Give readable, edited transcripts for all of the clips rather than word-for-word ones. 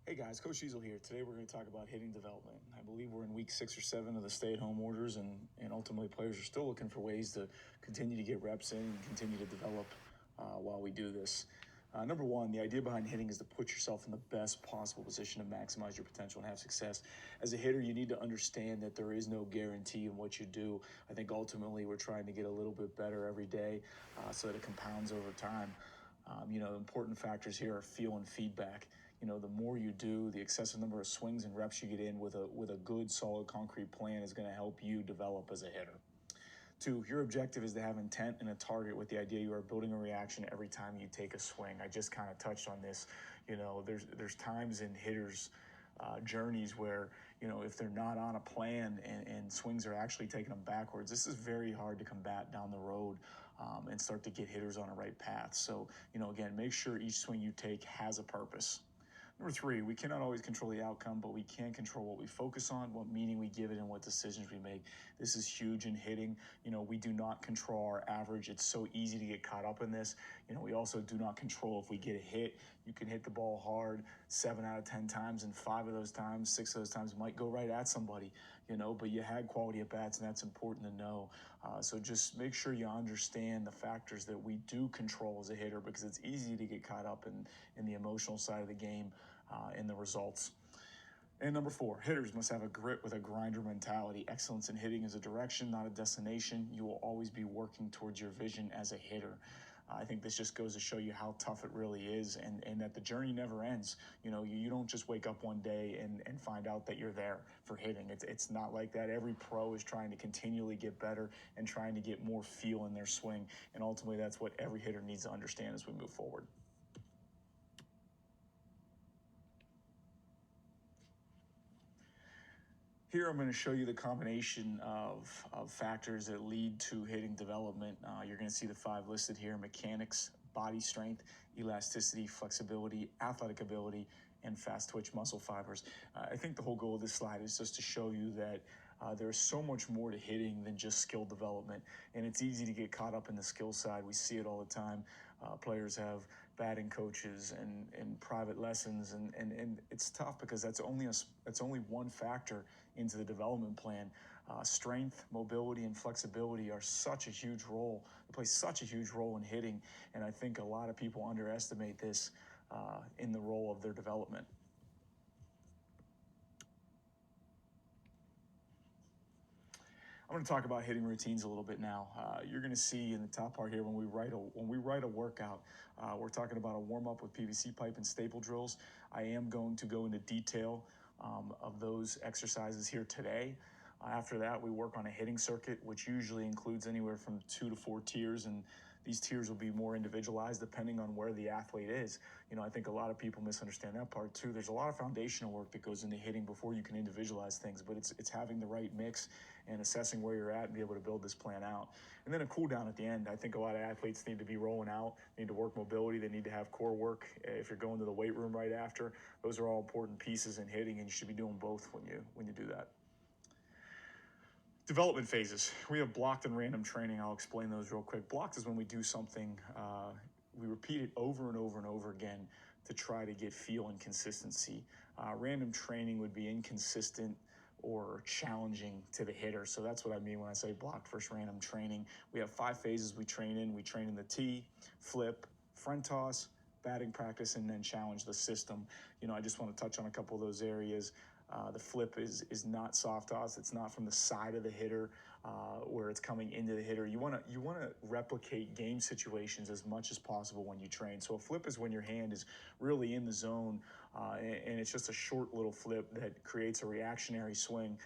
Hey guys, Coach Easel here. Today we're going to talk about hitting development. I believe we're in week 6 or 7 of the stay-at-home orders, and ultimately players are still looking for ways to continue to get reps in and continue to develop while we do this. Number one, the idea behind hitting is to put yourself in the best possible position to maximize your potential and have success. As a hitter, you need to understand that there is no guarantee in what you do. I think ultimately we're trying to get a little bit better every day so that it compounds over time. Important factors here are feel and feedback. The more you do, the excessive number of swings and reps you get in with a good, solid, concrete plan is going to help you develop as a hitter. 2, your objective is to have intent and a target with the idea you are building a reaction every time you take a swing. I just kind of touched on this. There's times in hitters' journeys where, if they're not on a plan and swings are actually taking them backwards, this is very hard to combat down the road and start to get hitters on a right path. So, again, make sure each swing you take has a purpose. Number 3, we cannot always control the outcome, but we can control what we focus on, what meaning we give it, and what decisions we make. This is huge in hitting. We do not control our average. It's so easy to get caught up in this. We also do not control if we get a hit. You can hit the ball hard 7 out of 10 times, and 5 of those times, 6 of those times might go right at somebody, but you had quality at bats, and that's important to know. So just make sure you understand the factors that we do control as a hitter, because it's easy to get caught up in the emotional side of the game, in the results. And number 4, hitters must have a grit with a grinder mentality. Excellence in hitting is a direction, not a destination. You will always be working towards your vision as a hitter. I think this just goes to show you how tough it really is, and that the journey never ends. You don't just wake up one day and find out that you're there for hitting. It's not like that. Every pro is trying to continually get better and trying to get more feel in their swing, and ultimately that's what every hitter needs to understand as we move forward. Here I'm going to show you the combination of factors that lead to hitting development. You're going to see the 5 listed here: mechanics, body strength, elasticity, flexibility, athletic ability, and fast twitch muscle fibers. I think the whole goal of this slide is just to show you that there's so much more to hitting than just skill development, and it's easy to get caught up in the skill side. We see it all the time. Players have batting coaches and private lessons, and it's tough because that's only one factor into the development plan. Strength, mobility, and flexibility are such a huge role. They play such a huge role in hitting, and I think a lot of people underestimate this in the role of their development. I'm going to talk about hitting routines a little bit now. You're going to see in the top part here when we write a workout, we're talking about a warm up with PVC pipe and staple drills. I am going to go into detail of those exercises here today. After that, we work on a hitting circuit, which usually includes anywhere from 2 to 4 tiers, and these tiers will be more individualized depending on where the athlete is. I think a lot of people misunderstand that part too. There's a lot of foundational work that goes into hitting before you can individualize things, but it's having the right mix and assessing where you're at and be able to build this plan out. And then a cool down at the end. I think a lot of athletes need to be rolling out, need to work mobility, they need to have core work. If you're going to the weight room right after, those are all important pieces in hitting, and you should be doing both when you do that. Development phases. We have blocked and random training. I'll explain those real quick. Blocked is when we do something, we repeat it over and over and over again to try to get feel and consistency. Random training would be inconsistent or challenging to the hitter. So that's what I mean when I say blocked versus random training. We have 5 phases we train in. We train in the tee, flip, front toss, batting practice, and then challenge the system. I just want to touch on a couple of those areas. The flip is not soft toss. It's not from the side of the hitter where it's coming into the hitter. You want to replicate game situations as much as possible when you train. So a flip is when your hand is really in the zone, and it's just a short little flip that creates a reactionary swing.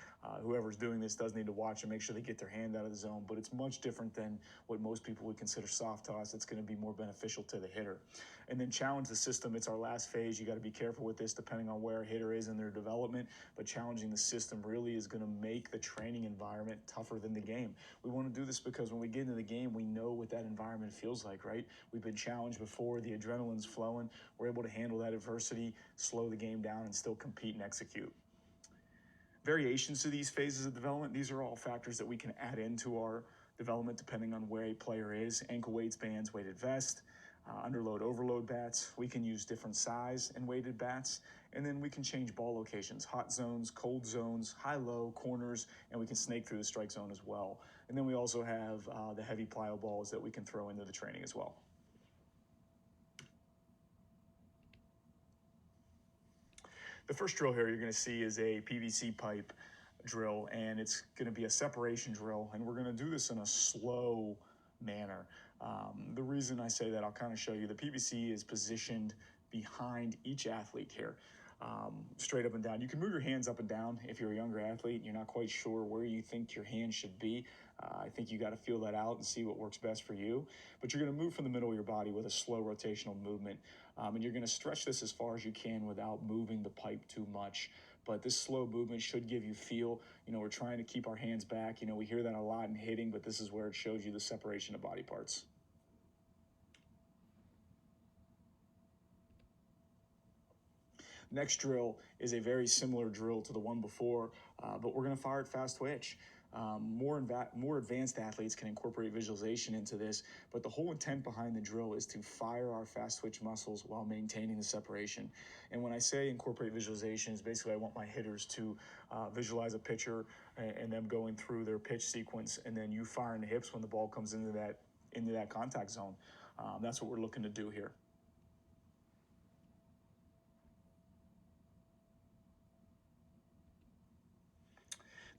Whoever's doing this does need to watch and make sure they get their hand out of the zone, but it's much different than what most people would consider soft toss. It's going to be more beneficial to the hitter. And then challenge the system. It's our last phase. You got to be careful with this depending on where a hitter is in their development, but challenging the system really is going to make the training environment tougher than the game. We want to do this because when we get into the game, we know what that environment feels like, right? We've been challenged before. The adrenaline's flowing. We're able to handle that adversity, slow the game down, and still compete and execute. Variations to these phases of development, these are all factors that we can add into our development depending on where a player is. Ankle weights, bands, weighted vest, underload, overload bats. We can use different size and weighted bats. And then we can change ball locations, hot zones, cold zones, high-low, corners, and we can snake through the strike zone as well. And then we also have the heavy plyo balls that we can throw into the training as well. The first drill here you're going to see is a PVC pipe drill, and it's going to be a separation drill, and we're going to do this in a slow manner. The reason I say that, I'll kind of show you. The PVC is positioned behind each athlete here, straight up and down. You can move your hands up and down if you're a younger athlete and you're not quite sure where you think your hand should be. I think you got to feel that out and see what works best for you. But you're going to move from the middle of your body with a slow rotational movement, and you're going to stretch this as far as you can without moving the pipe too much. But this slow movement should give you feel. We're trying to keep our hands back. We hear that a lot in hitting, but this is where it shows you the separation of body parts. Next drill is a very similar drill to the one before, but we're going to fire at fast twitch. More advanced athletes can incorporate visualization into this, but the whole intent behind the drill is to fire our fast twitch muscles while maintaining the separation. And when I say incorporate visualization, is basically I want my hitters to visualize a pitcher and them going through their pitch sequence, and then you firing the hips when the ball comes into that contact zone. That's what we're looking to do here.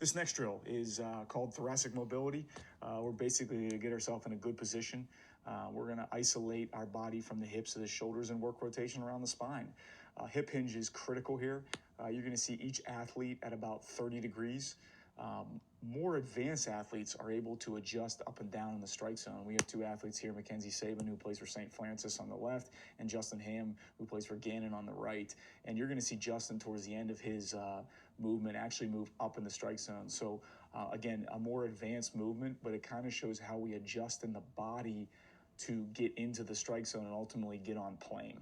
This next drill is called thoracic mobility. We're basically going to get ourselves in a good position. We're going to isolate our body from the hips to the shoulders and work rotation around the spine. Hip hinge is critical here. You're going to see each athlete at about 30 degrees. More advanced athletes are able to adjust up and down in the strike zone. We have two athletes here, Mackenzie Saban, who plays for St. Francis on the left, and Justin Ham, who plays for Gannon on the right. And you're going to see Justin towards the end of his movement actually move up in the strike zone. So again, a more advanced movement, but it kind of shows how we adjust in the body to get into the strike zone and ultimately get on plane.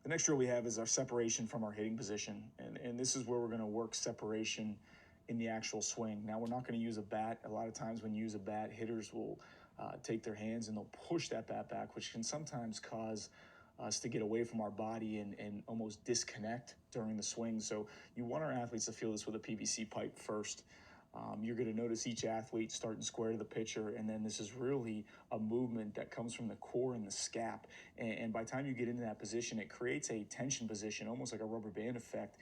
The next drill we have is our separation from our hitting position, and this is where we're going to work separation in the actual swing. Now, we're not going to use a bat. A lot of times when you use a bat, hitters will take their hands and they'll push that bat back, which can sometimes cause us to get away from our body and almost disconnect during the swing. So you want our athletes to feel this with a PVC pipe first. You're going to notice each athlete starting square to the pitcher, and then this is really a movement that comes from the core and the scap. And by the time you get into that position, it creates a tension position, almost like a rubber band effect,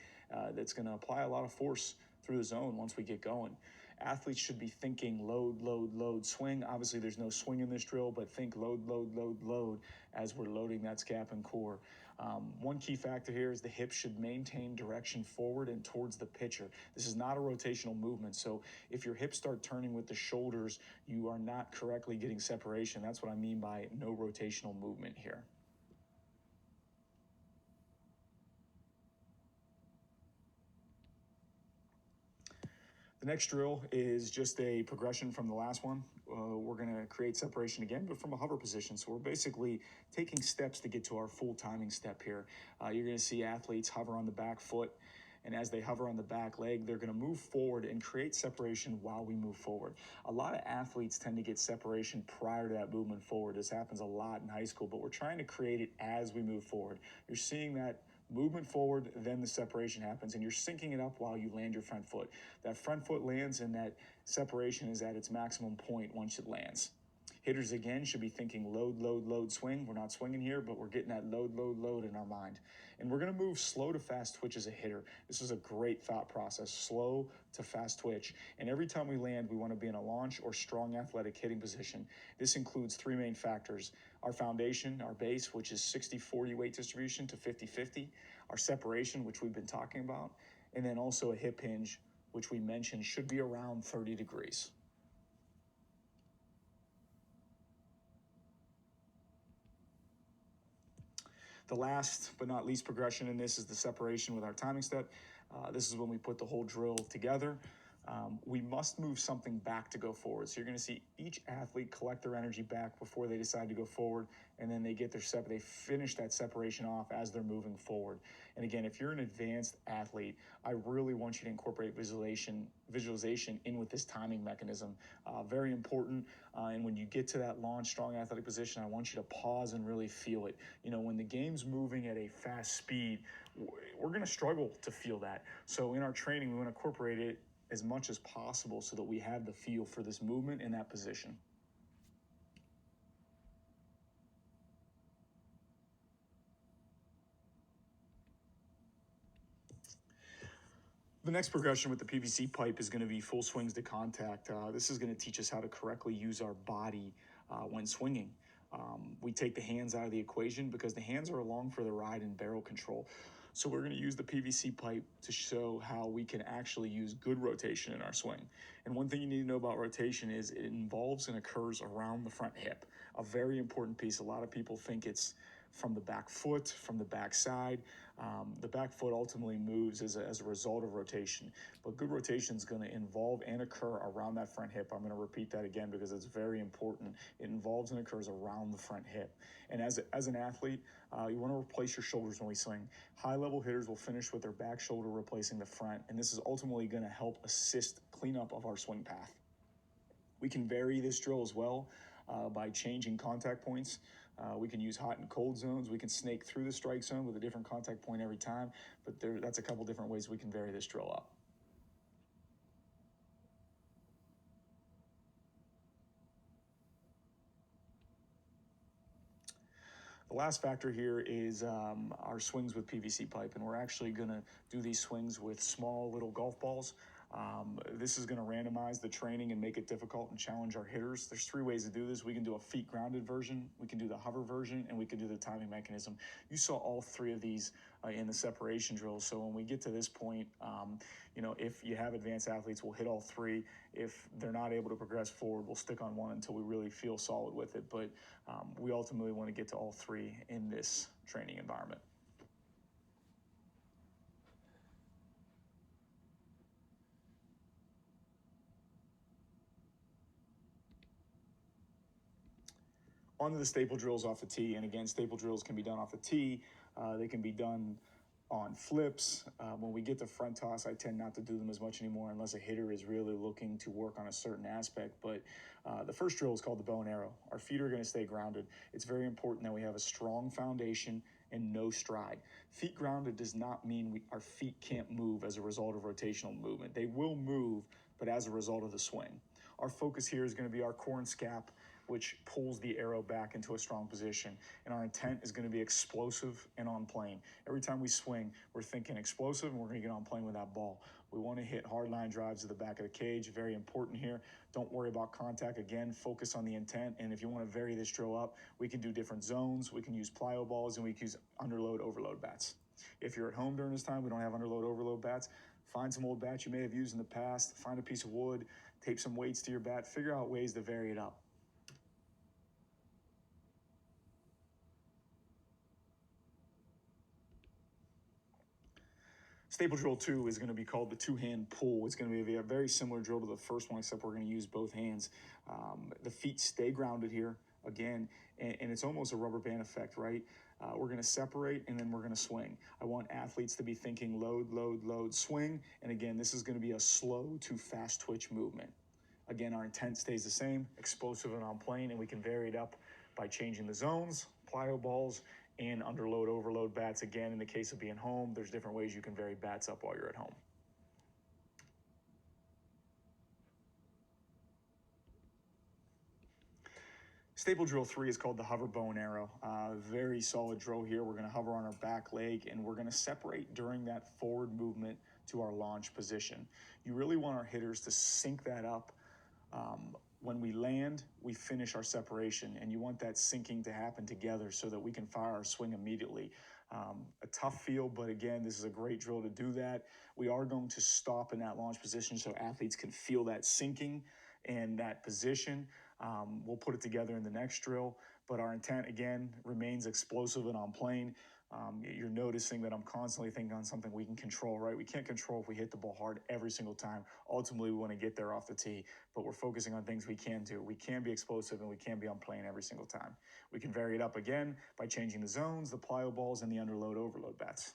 that's going to apply a lot of force through the zone once we get going. Athletes should be thinking load, load, load, swing. Obviously, there's no swing in this drill, but think load, load, load, load as we're loading that scap and core. One key factor here is the hips should maintain direction forward and towards the pitcher. This is not a rotational movement, so if your hips start turning with the shoulders, you are not correctly getting separation. That's what I mean by no rotational movement here. The next drill is just a progression from the last one. We're going to create separation again, but from a hover position. So we're basically taking steps to get to our full timing step here. You're going to see athletes hover on the back foot, and as they hover on the back leg, they're going to move forward and create separation while we move forward. A lot of athletes tend to get separation prior to that movement forward. This happens a lot in high school, but we're trying to create it as we move forward. You're seeing that movement forward, then the separation happens, and you're syncing it up while you land your front foot. That front foot lands, and that separation is at its maximum point once it lands. Hitters, again, should be thinking load, load, load, swing. We're not swinging here, but we're getting that load, load, load in our mind. And we're going to move slow to fast twitch as a hitter. This is a great thought process, slow to fast twitch. And every time we land, we want to be in a launch or strong athletic hitting position. This includes three main factors: our foundation, our base, which is 60-40 weight distribution to 50-50, our separation, which we've been talking about, and then also a hip hinge, which we mentioned should be around 30 degrees. The last but not least progression in this is the separation with our timing step. This is when we put the whole drill together. we must move something back to go forward. So you're going to see each athlete collect their energy back before they decide to go forward, and then they get they finish that separation off as they're moving forward. And again, if you're an advanced athlete, I really want you to incorporate visualization in with this timing mechanism. Very important. And when you get to that launch, strong athletic position, I want you to pause and really feel it. When the game's moving at a fast speed, we're going to struggle to feel that. So in our training, we want to incorporate it as much as possible so that we have the feel for this movement in that position. The next progression with the PVC pipe is going to be full swings to contact. This is going to teach us how to correctly use our body when swinging. We take the hands out of the equation because the hands are along for the ride in barrel control. So we're going to use the PVC pipe to show how we can actually use good rotation in our swing. And one thing you need to know about rotation is it involves and occurs around the front hip, a very important piece. A lot of people think it's from the back foot, from the back side. The back foot ultimately moves as a result of rotation, but good rotation is going to involve and occur around that front hip. I'm going to repeat that again because it's very important. It involves and occurs around the front hip. And as an athlete, you want to replace your shoulders when we swing. High-level hitters will finish with their back shoulder replacing the front, and this is ultimately going to help assist cleanup of our swing path. We can vary this drill as well by changing contact points. We can use hot and cold zones. We can snake through the strike zone with a different contact point every time, but that's a couple different ways we can vary this drill up. The last factor here is our swings with PVC pipe, and we're actually going to do these swings with small little golf balls. This is going to randomize the training and make it difficult and challenge our hitters. There's 3 ways to do this. We can do a feet grounded version, we can do the hover version, and we can do the timing mechanism. You saw all 3 of these in the separation drills. So when we get to this point, if you have advanced athletes, we'll hit all 3. If they're not able to progress forward, we'll stick on one until we really feel solid with it. But we ultimately want to get to all 3 in this training environment. Onto the staple drills off the tee. And again, staple drills can be done off the tee. They can be done on flips. When we get to front toss, I tend not to do them as much anymore unless a hitter is really looking to work on a certain aspect. But the first drill is called the bow and arrow. Our feet are going to stay grounded. It's very important that we have a strong foundation and no stride. Feet grounded does not mean our feet can't move as a result of rotational movement. They will move, but as a result of the swing. Our focus here is going to be our core and scap, which pulls the arrow back into a strong position. And our intent is going to be explosive and on plane. Every time we swing, we're thinking explosive and we're going to get on plane with that ball. We want to hit hard line drives to the back of the cage. Very important here. Don't worry about contact. Again, focus on the intent. And if you want to vary this drill up, we can do different zones. We can use plyo balls and we can use underload, overload bats. If you're at home during this time, we don't have underload, overload bats. Find some old bats you may have used in the past. Find a piece of wood, tape some weights to your bat. Figure out ways to vary it up. Staple drill 2 is going to be called the 2-hand pull. It's going to be a very similar drill to the first one, except we're going to use both hands. The feet stay grounded here, again, and it's almost a rubber band effect, right? We're going to separate, and then we're going to swing. I want athletes to be thinking load, load, load, swing, and again, this is going to be a slow to fast twitch movement. Again, our intent stays the same, explosive and on plane, and we can vary it up by changing the zones, plyo balls, and underload, overload bats. Again, in the case of being home, there's different ways you can vary bats up while you're at home. Staple drill 3 is called the hover bow and arrow. Very solid drill here. We're going to hover on our back leg, and we're going to separate during that forward movement to our launch position. You really want our hitters to sync that up. When we land, we finish our separation, and you want that syncing to happen together so that we can fire our swing immediately. A tough feel, but again, this is a great drill to do that. We are going to stop in that launch position so athletes can feel that syncing and that position. We'll put it together in the next drill, but our intent, again, remains explosive and on plane. You're noticing that I'm constantly thinking on something we can control, right? We can't control if we hit the ball hard every single time. Ultimately, we want to get there off the tee, but we're focusing on things we can do. We can be explosive and we can be on plane every single time. We can vary it up again by changing the zones, the plyo balls, and the underload overload bats.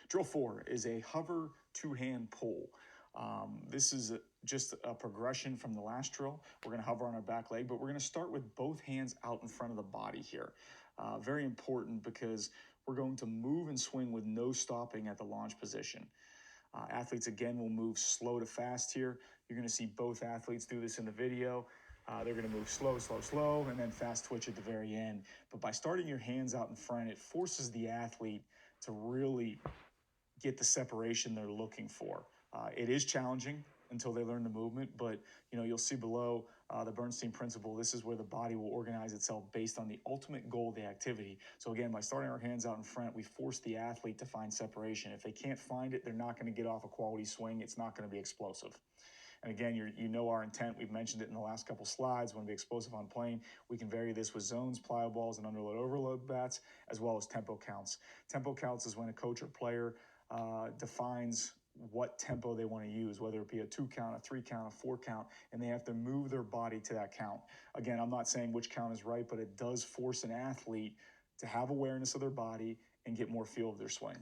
Drill 4 is a hover two-hand pull. This is just a progression from the last drill. We're going to hover on our back leg, but we're going to start with both hands out in front of the body here. Very important because we're going to move and swing with no stopping at the launch position. Athletes, again, will move slow to fast here. You're going to see both athletes do this in the video. They're going to move slow, slow, slow, and then fast twitch at the very end. But by starting your hands out in front, it forces the athlete to really get the separation they're looking for. It is challenging until they learn the movement, but you'll see below the Bernstein principle. This is where the body will organize itself based on the ultimate goal of the activity. So again, by starting our hands out in front, we force the athlete to find separation. If they can't find it, they're not going to get off a quality swing. It's not going to be explosive. And again, you know our intent. We've mentioned it in the last couple slides. We want to be explosive on plane. We can vary this with zones, plyo balls, and underload overload bats, as well as tempo counts. Tempo counts is when a coach or player defines what tempo they want to use, whether it be a 2 count, a 3 count, a 4 count, and they have to move their body to that count. Again, I'm not saying which count is right, but it does force an athlete to have awareness of their body and get more feel of their swing.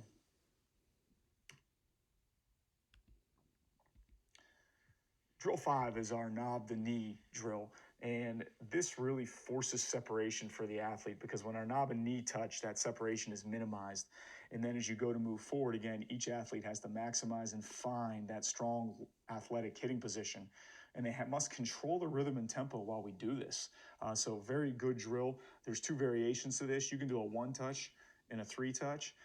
Drill 5 is our knob the knee drill, and this really forces separation for the athlete because when our knob and knee touch, that separation is minimized. And then as you go to move forward again, each athlete has to maximize and find that strong athletic hitting position. And they must control the rhythm and tempo while we do this. So very good drill. There's 2 variations to this. You can do a 1-touch and a 3-touch.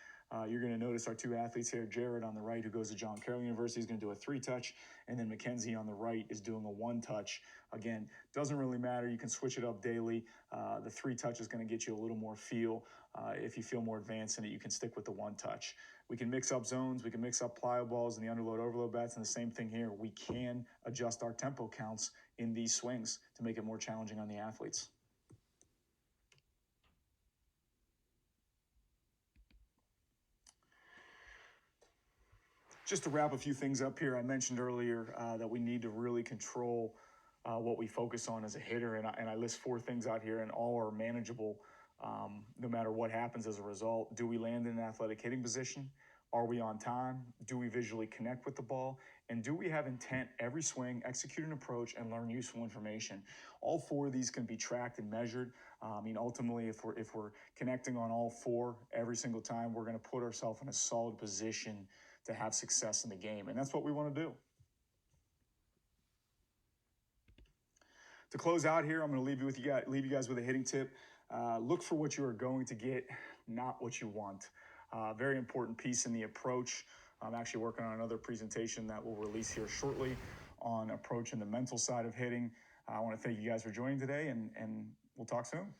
You're going to notice our 2 athletes here. Jared on the right, who goes to John Carroll University, is going to do a 3-touch, and then Mackenzie on the right is doing a 1-touch. Again, doesn't really matter. You can switch it up daily. The 3-touch is going to get you a little more feel. If you feel more advanced in it, you can stick with the 1-touch. We can mix up zones. We can mix up plyo balls and the underload overload bats, and the same thing here. We can adjust our tempo counts in these swings to make it more challenging on the athletes. Just to wrap a few things up here, I mentioned earlier that we need to really control what we focus on as a hitter, and I list 4 things out here, and all are manageable no matter what happens as a result. Do we land in an athletic hitting position? Are we on time? Do we visually connect with the ball? And do we have intent every swing, execute an approach, and learn useful information? All 4 of these can be tracked and measured. Ultimately, if we're connecting on all 4 every single time, we're going to put ourselves in a solid position to have success in the game, and that's what we want to do. To close out here, I'm going to leave you guys with a hitting tip. Look for what you are going to get, not what you want. Very important piece in the approach. I'm actually working on another presentation that we'll release here shortly on approach and the mental side of hitting. I want to thank you guys for joining today, and we'll talk soon.